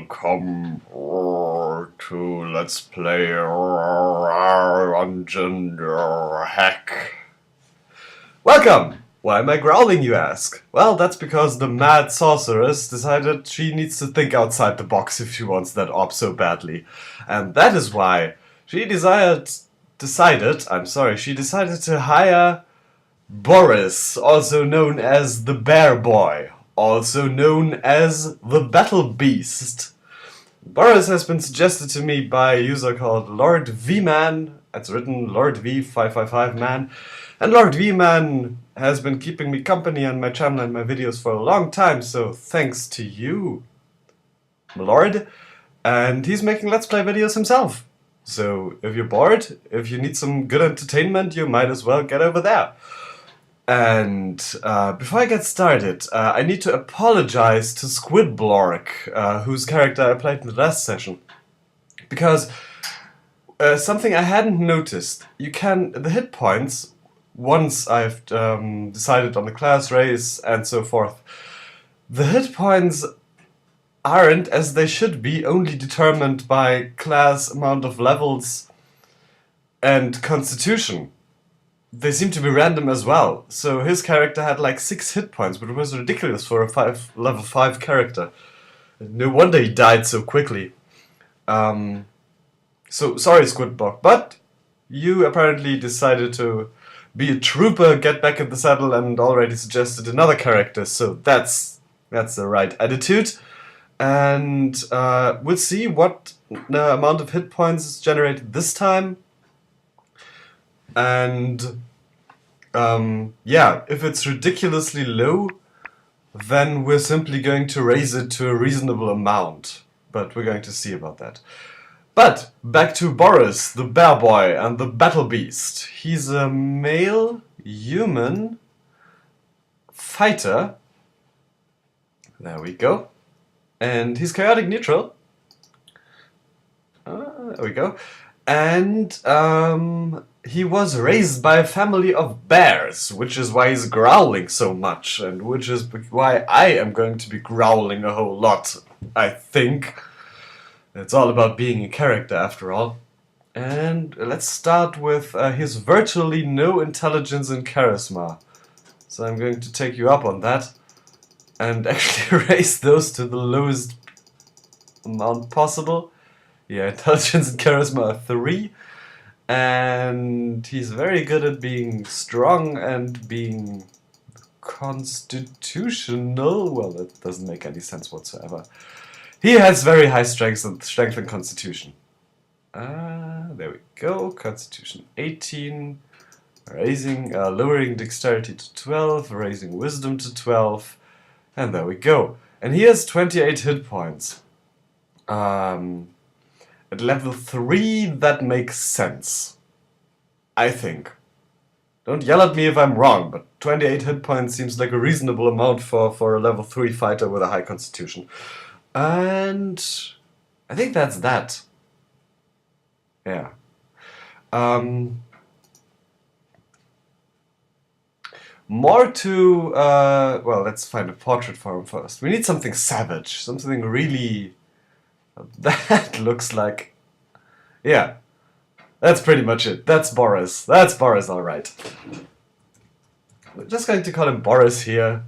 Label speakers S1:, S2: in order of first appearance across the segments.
S1: Welcome to Let's Play Dungeon Hack. Welcome! Why am I growling, you ask? Well, that's because the mad sorceress decided she needs to think outside the box if she wants that orb so badly. And that is why she decided to hire Boris, also known as the Bear Boy, also known as the Battle Beast. Boris has been suggested to me by a user called Lord V-Man. It's written Lord V555Man. And Lord V-Man has been keeping me company on my channel and my videos for a long time, so thanks to you, my lord. And he's making Let's Play videos himself. So if you're bored, if you need some good entertainment, you might as well get over there. And before I get started, I need to apologize to Squidblork, whose character I played in the last session. Because something I hadn't noticed, the hit points, once I've decided on the class, race, and so forth, the hit points aren't, as they should be, only determined by class, amount of levels, and constitution. They seem to be random as well. So his character had like 6 hit points, but it was ridiculous for a level 5 character. No wonder he died so quickly. So sorry, Squidblork, but you apparently decided to be a trooper, get back in the saddle, and already suggested another character. So that's the right attitude. And we'll see what amount of hit points is generated this time. And yeah, if it's ridiculously low, then we're simply going to raise it to a reasonable amount. But we're going to see about that. But back to Boris, the Bear Boy and the Battle Beast. He's a male human fighter. There we go. And he's chaotic neutral. There we go. And he was raised by a family of bears, which is why he's growling so much, and which is why I am going to be growling a whole lot, I think. It's all about being a character, after all. And let's start with his virtually no intelligence and charisma. So I'm going to take you up on that, and actually raise those to the lowest amount possible. Yeah, intelligence and charisma are 3. And he's very good at being strong and being constitutional. Well, that doesn't make any sense whatsoever. He has very high strength and constitution. There we go. Constitution 18. Lowering dexterity to 12. Raising wisdom to 12. And there we go. And he has 28 hit points. At level 3, that makes sense. I think. Don't yell at me if I'm wrong, but 28 hit points seems like a reasonable amount for a level 3 fighter with a high constitution. And I think that's that. Yeah. More to... well, let's find a portrait for him first. We need something savage. Something really... That looks like... Yeah. That's pretty much it. That's Boris. That's Boris, alright. We're just going to call him Boris here.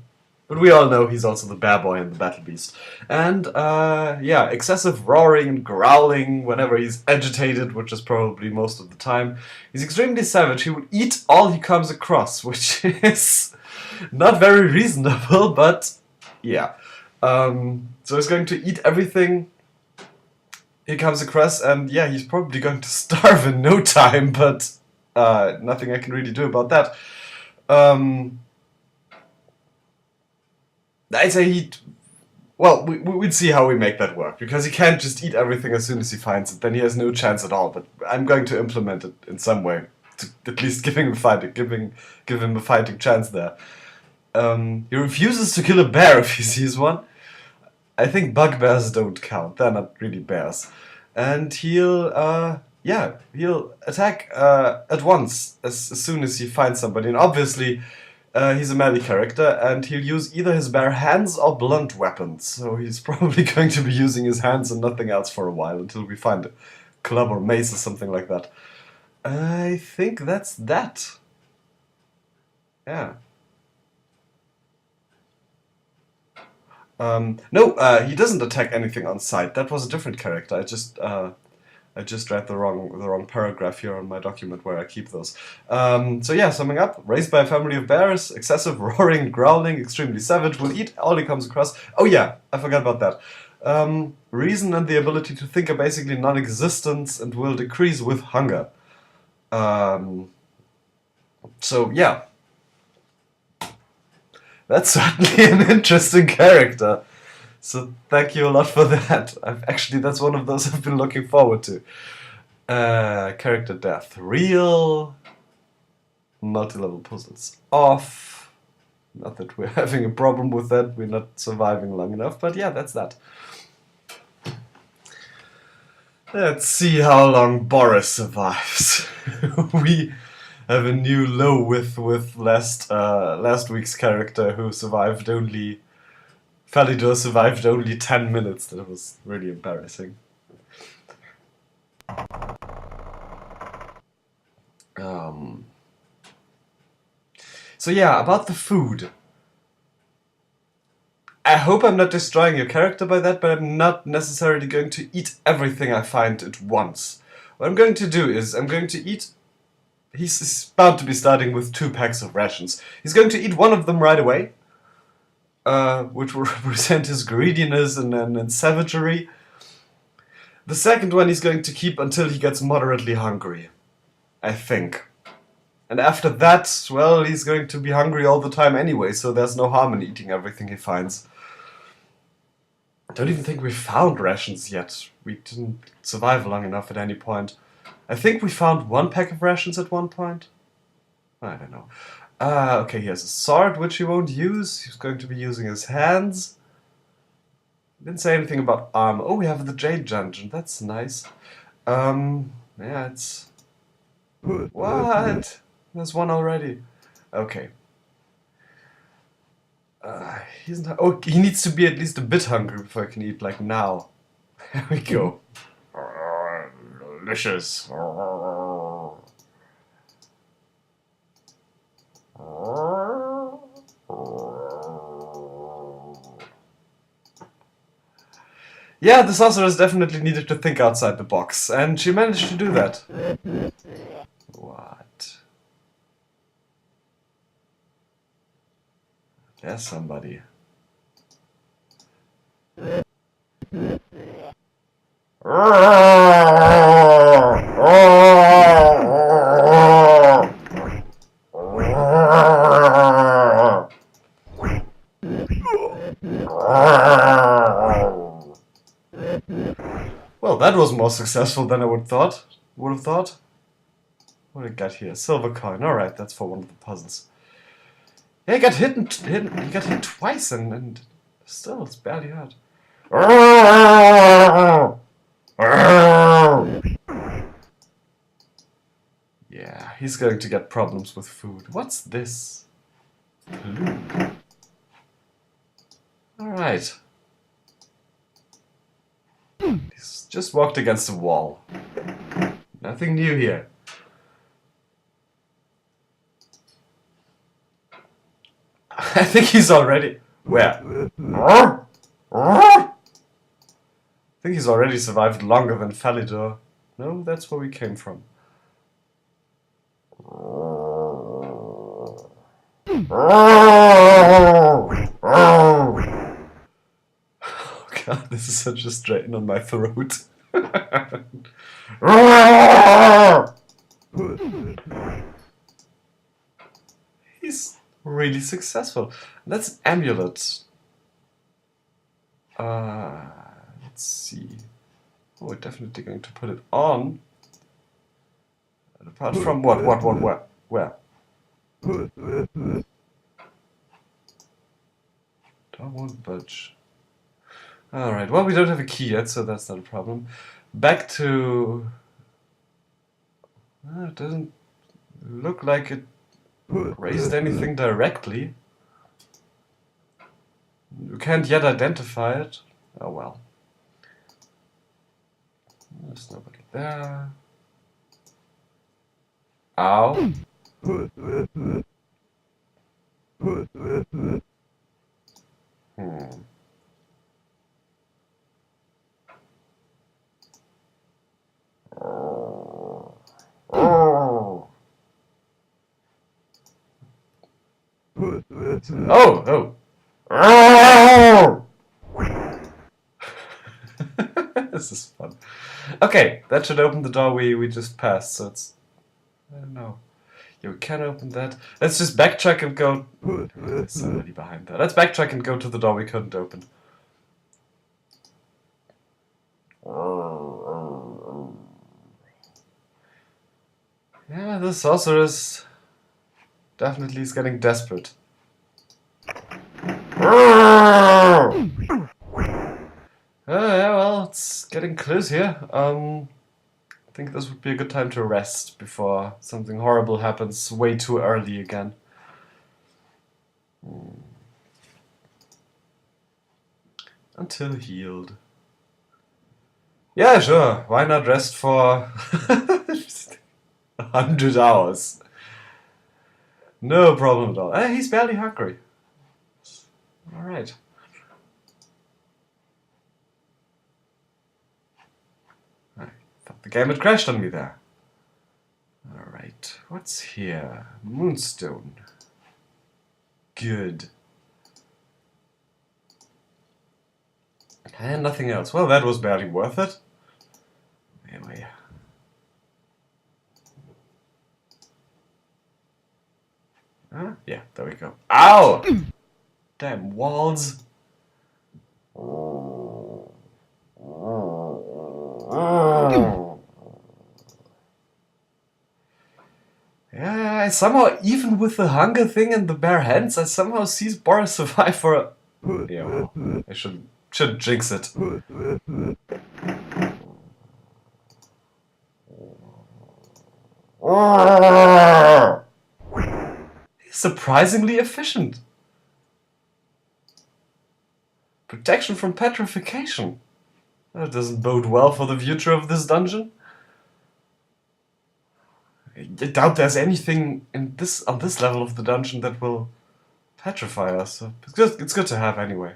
S1: But we all know he's also the Bear Boy and the Battle Beast. And, yeah, excessive roaring and growling whenever he's agitated, which is probably most of the time. He's extremely savage. He will eat all he comes across, which is not very reasonable, but yeah. So he's going to eat everything he comes across, and yeah, he's probably going to starve in no time, but nothing I can really do about that. I'd say well, we'd see how we make that work, because he can't just eat everything as soon as he finds it, then he has no chance at all, but I'm going to implement it in some way, to at least give him a fighting chance there. He refuses to kill a bear if he sees one. I think bugbears don't count, they're not really bears. And he'll attack at once, as soon as he finds somebody. And obviously, He's a melee character, and he'll use either his bare hands or blunt weapons. So he's probably going to be using his hands and nothing else for a while until we find a club or mace or something like that. I think that's that. Yeah. No, he doesn't attack anything on sight. That was a different character. I just read the wrong paragraph here on my document where I keep those. So yeah, summing up: raised by a family of bears, excessive roaring, growling, extremely savage, will eat all he comes across. Oh yeah, I forgot about that. Reason and the ability to think are basically non-existent and will decrease with hunger. So yeah, that's certainly an interesting character. So thank you a lot for that. That's one of those I've been looking forward to. Character death. Real. Multi-level puzzles. Off. Not that we're having a problem with that. We're not surviving long enough. But yeah, that's that. Let's see how long Boris survives. We have a new low with last week's character who survived only... Falidor survived only 10 minutes. That was really embarrassing. So yeah, about the food. I hope I'm not destroying your character by that, but I'm not necessarily going to eat everything I find at once. What I'm going to do is, I'm going to eat... He's bound to be starting with 2 packs of rations. He's going to eat one of them right away. Which will represent his greediness and savagery. The second one he's going to keep until he gets moderately hungry, I think. And after that, well, he's going to be hungry all the time anyway, so there's no harm in eating everything he finds. I don't even think we found rations yet. We didn't survive long enough at any point. I think we found 1 pack of rations at one point. I don't know. Okay, he has a sword, which he won't use. He's going to be using his hands. Didn't say anything about armor. Oh, we have the Jade Dungeon. That's nice. Yeah, it's... What? There's one already. Okay. He's not... Oh, he needs to be at least a bit hungry before I can eat, like now. There we go. Delicious. Yeah, the sorceress definitely needed to think outside the box, and she managed to do that. What? There's somebody. Well, that was more successful than I would have thought. What did I got here? Silver coin. Alright, that's for one of the puzzles. Yeah, he got hit twice and still it's barely hurt. Yeah, he's going to get problems with food. What's this? Alright. He's just walked against a wall. Nothing new here. I think he's already... Where? I think he's already survived longer than Falidor. No, that's where we came from. Oh god, this is such a strain on my throat. He's really successful. That's an amulet. Let's see. Oh, we're definitely going to put it on. And apart from what, where? Don't want budge. Alright, well, we don't have a key yet, so that's not a problem. Back to... it doesn't look like it raised anything directly. You can't yet identify it. Oh well. There's nobody there. Ow. Oh! This is fun. Okay, that should open the door we just passed, so it's... I don't know. You can open that. Let's just backtrack and go... There's somebody behind there. Let's backtrack and go to the door we couldn't open. Yeah, the sorceress definitely is getting desperate. Yeah, well, it's getting close here. I think this would be a good time to rest before something horrible happens way too early again. Until healed. Yeah, sure. Why not rest for 100 hours? No problem at all. He's barely hungry. Alright. I thought the game had crashed on me there. Alright, what's here? Moonstone. Good. And nothing else. Well, that was barely worth it. Anyway. Yeah, there we go. Ow! Damn walls. Yeah, I somehow, even with the hunger thing and the bare hands, I somehow see Boris survive for a... Yeah, well, I shouldn't jinx it. He's surprisingly efficient. Protection from petrification. That doesn't bode well for the future of this dungeon. I doubt there's anything in this on this level of the dungeon that will petrify us. So it's good to have anyway.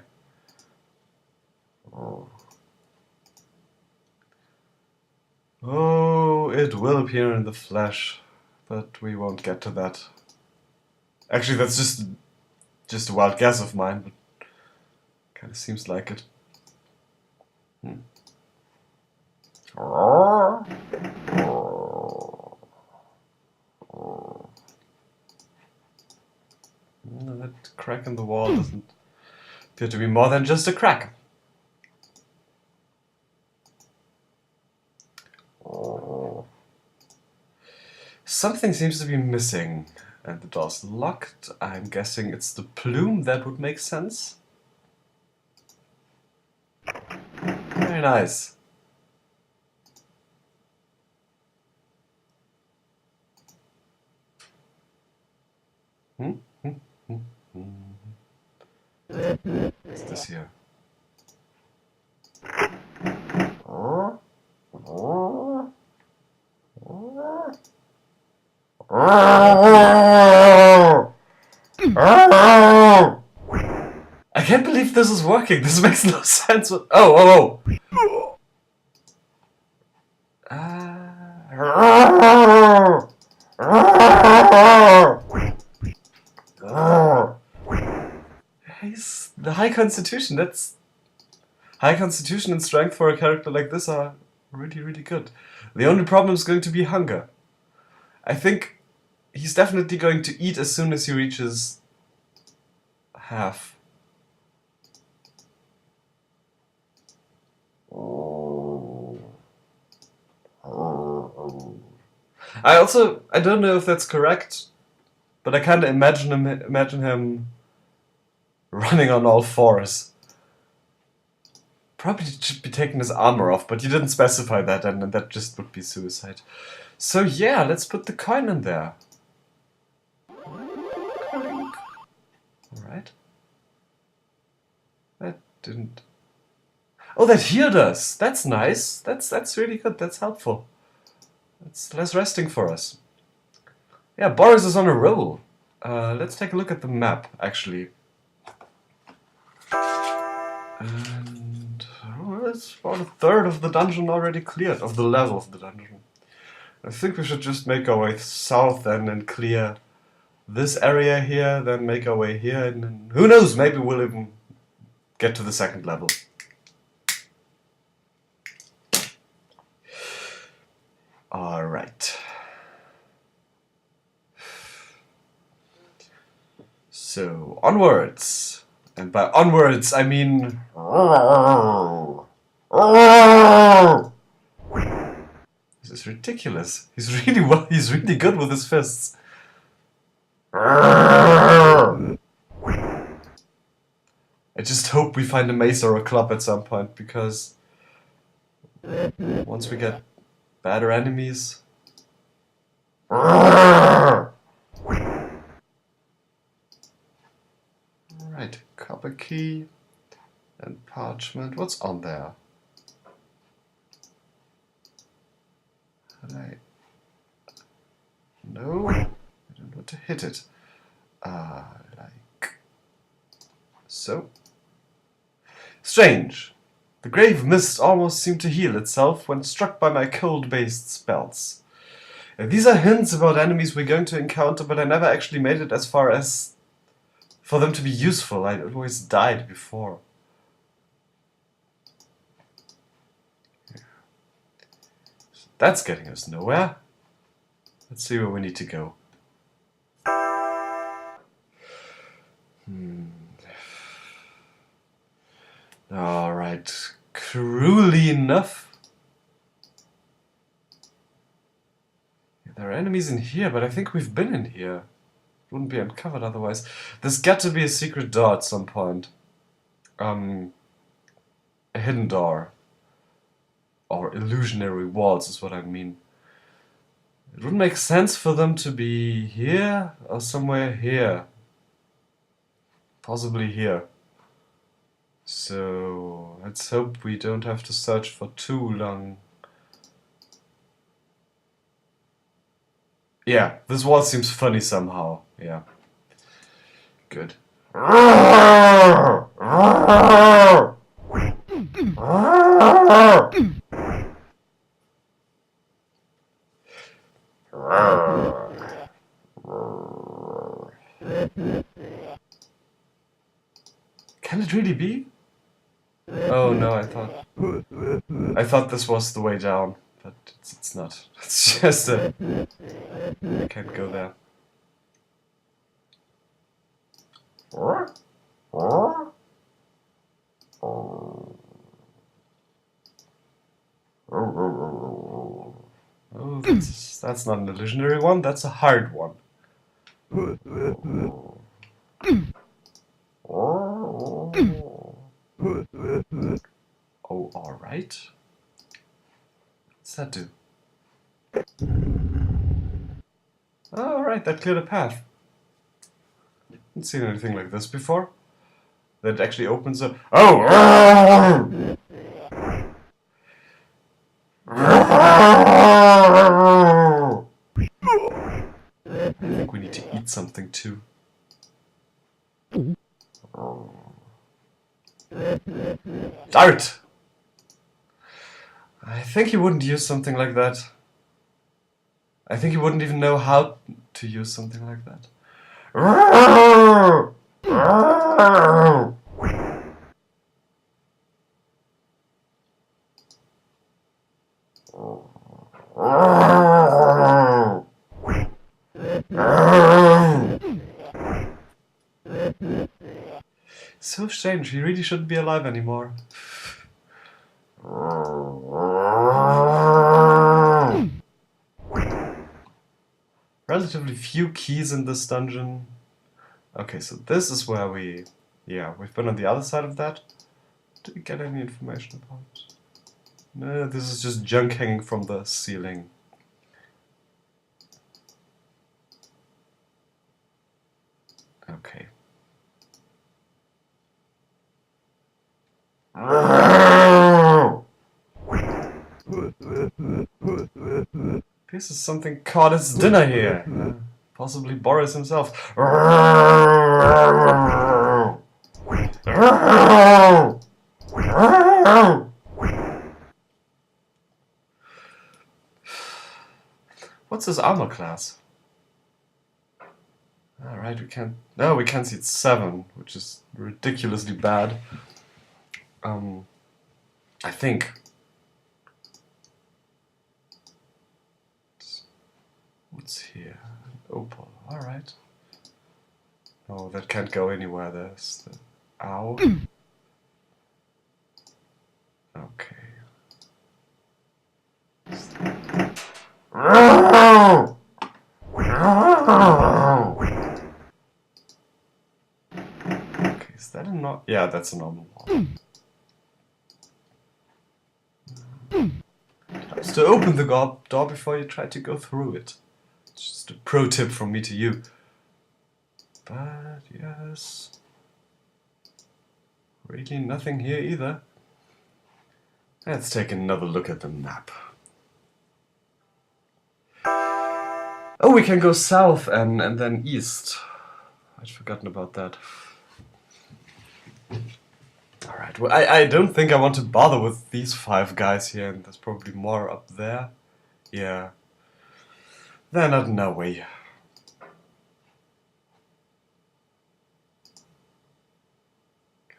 S1: Oh, it will appear in the flesh, but we won't get to that. Actually, that's just a wild guess of mine, but kind of seems like it. That crack in the wall doesn't appear to be more than just a crack. Something seems to be missing, and the door's locked. I'm guessing it's the plume. That would make sense. Very nice. What's this here? I can't believe this is working. This makes no sense. Oh. He's the high constitution. That's high constitution and strength for a character like this are really, really good. The only problem is going to be hunger. I think he's definitely going to eat as soon as he reaches half. I don't know if that's correct, but I kind of imagine him running on all fours. Probably should be taking his armor off, but you didn't specify that, and that just would be suicide. So yeah, let's put the coin in there. That didn't... Oh, that healed us! That's nice. That's really good. That's helpful. That's less resting for us. Yeah, Boris is on a roll. Let's take a look at the map, actually. And it's about a third of the dungeon already cleared, of the level of the dungeon. I think we should just make our way south then and clear this area here, then make our way here, and then, who knows, maybe we'll even get to the second level. Alright. So, onwards. And by onwards, I mean... This is ridiculous. He's really good with his fists. I just hope we find a mace or a club at some point, because once we get better enemies... Right, copper key and parchment. What's on there? No, I don't want to hit it. Like so. Strange. The grave mist almost seemed to heal itself when struck by my cold-based spells. These are hints about enemies we're going to encounter, but I never actually made it as far as for them to be useful. I always died before. So that's getting us nowhere. Let's see where we need to go. Alright, cruelly enough. There are enemies in here, but I think we've been in here. It wouldn't be uncovered otherwise. There's got to be a secret door at some point. A hidden door. Or illusionary walls is what I mean. It would make sense for them to be here or somewhere here. Possibly here. So let's hope we don't have to search for too long. Yeah, this wall seems funny somehow. Yeah. Good. Can it really be? Oh no, I thought this was the way down, but it's not. It's just a... I can't go there. Oh, that's not an illusionary one, that's a hard one. Oh, alright. What's that do? Oh, alright, that cleared a path. Haven't seen anything like this before. That actually opens up. Oh! I think we need to eat something too. Dart! I think he wouldn't use something like that. I think he wouldn't even know how to use something like that. So strange, he really shouldn't be alive anymore. Relatively few keys in this dungeon. Okay, so this is where we... Yeah, we've been on the other side of that. Did we get any information about it? No, this is just junk hanging from the ceiling. Okay. Appears as something caught its dinner here. Possibly Boris himself. What's his armor class? Alright, we can't... No, we can't see it's 7, which is ridiculously bad. I think. What's here? An opal. Alright. Oh, that can't go anywhere. There's the... Ow. Okay. Okay, is that a normal? Yeah, that's a normal wall. Just to open the door before you try to go through it. It's just a pro tip from me to you. But yes, really nothing here either. Let's take another look at the map. Oh, we can go south and then east. I'd forgotten about that. Alright, well, I don't think I want to bother with these 5 guys here, and there's probably more up there. Yeah. They're not in our way.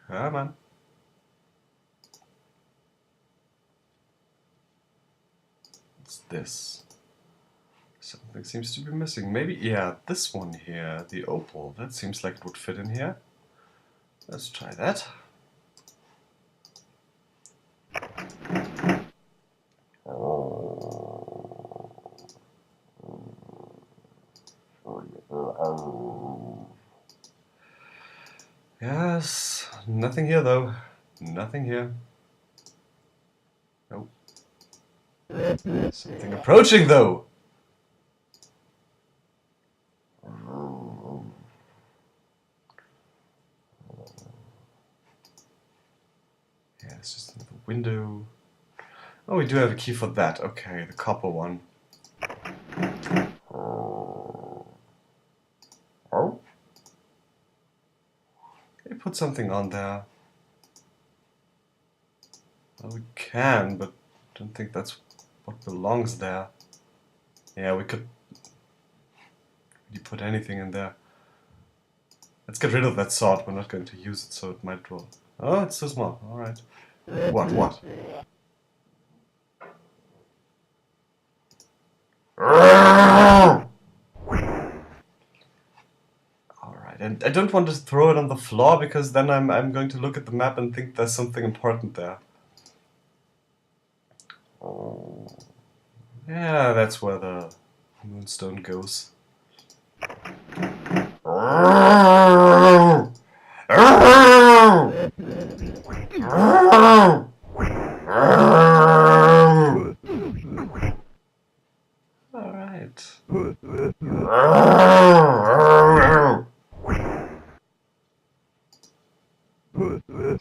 S1: Come on. What's this? Something seems to be missing. Maybe, yeah, this one here, the opal. That seems like it would fit in here. Let's try that. Yes, nothing here though. Nothing here. Nope. Something approaching though. Yeah, it's just another window. Oh, we do have a key for that. Okay, the copper one. Oh. Okay, put something on there. Well, we can, but I don't think that's what belongs there. Yeah, we could really put anything in there. Let's get rid of that sword. We're not going to use it, so it might roll. Oh, it's so small. Alright. What? Alright, and I don't want to throw it on the floor, because then I'm going to look at the map and think there's something important there. Yeah, that's where the moonstone goes. Alright.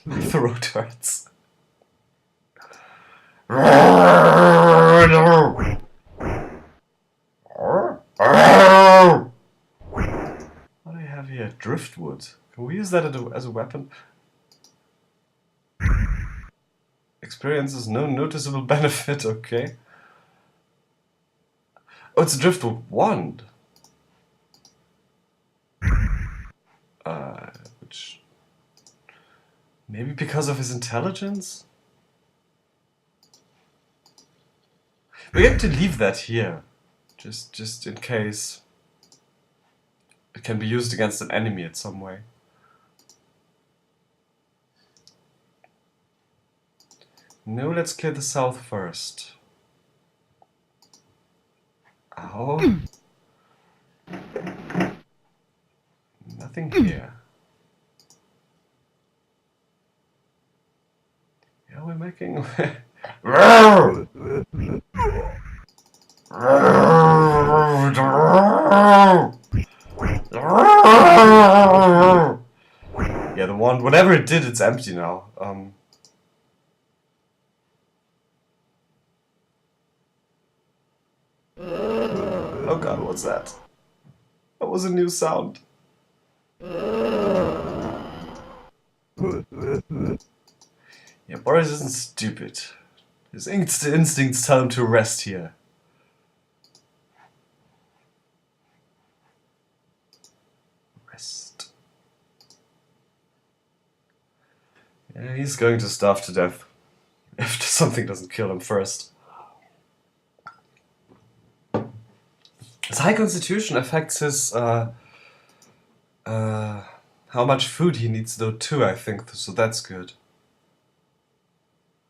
S1: My throat hurts. What do I have here? Driftwood. Can we use that as a weapon? Experiences no noticeable benefit, okay. Oh, it's a driftwood wand. Which... Maybe because of his intelligence? We have to leave that here. Just in case it can be used against an enemy in some way. No, let's clear the south first. Ow. Nothing here. Yeah, we're making... Yeah, the one, whatever it did, it's empty now. Oh god, what's that? That was a new sound. Yeah, Boris isn't stupid. His instincts tell him to rest here. Rest. Yeah, he's going to starve to death. If something doesn't kill him first. His high constitution affects his, how much food he needs though too, I think, so that's good.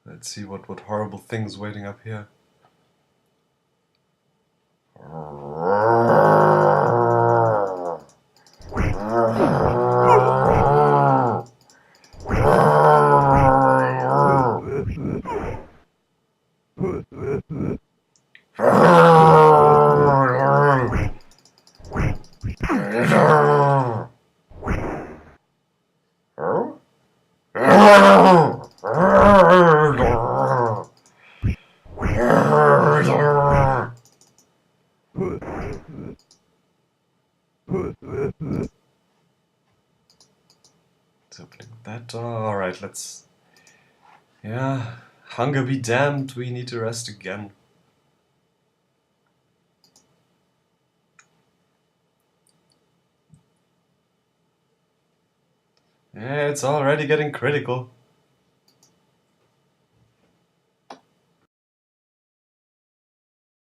S1: Let's see what horrible thing's waiting up here. It's opening that door. Alright, let's... Yeah, hunger be damned, we need to rest again. Yeah, it's already getting critical.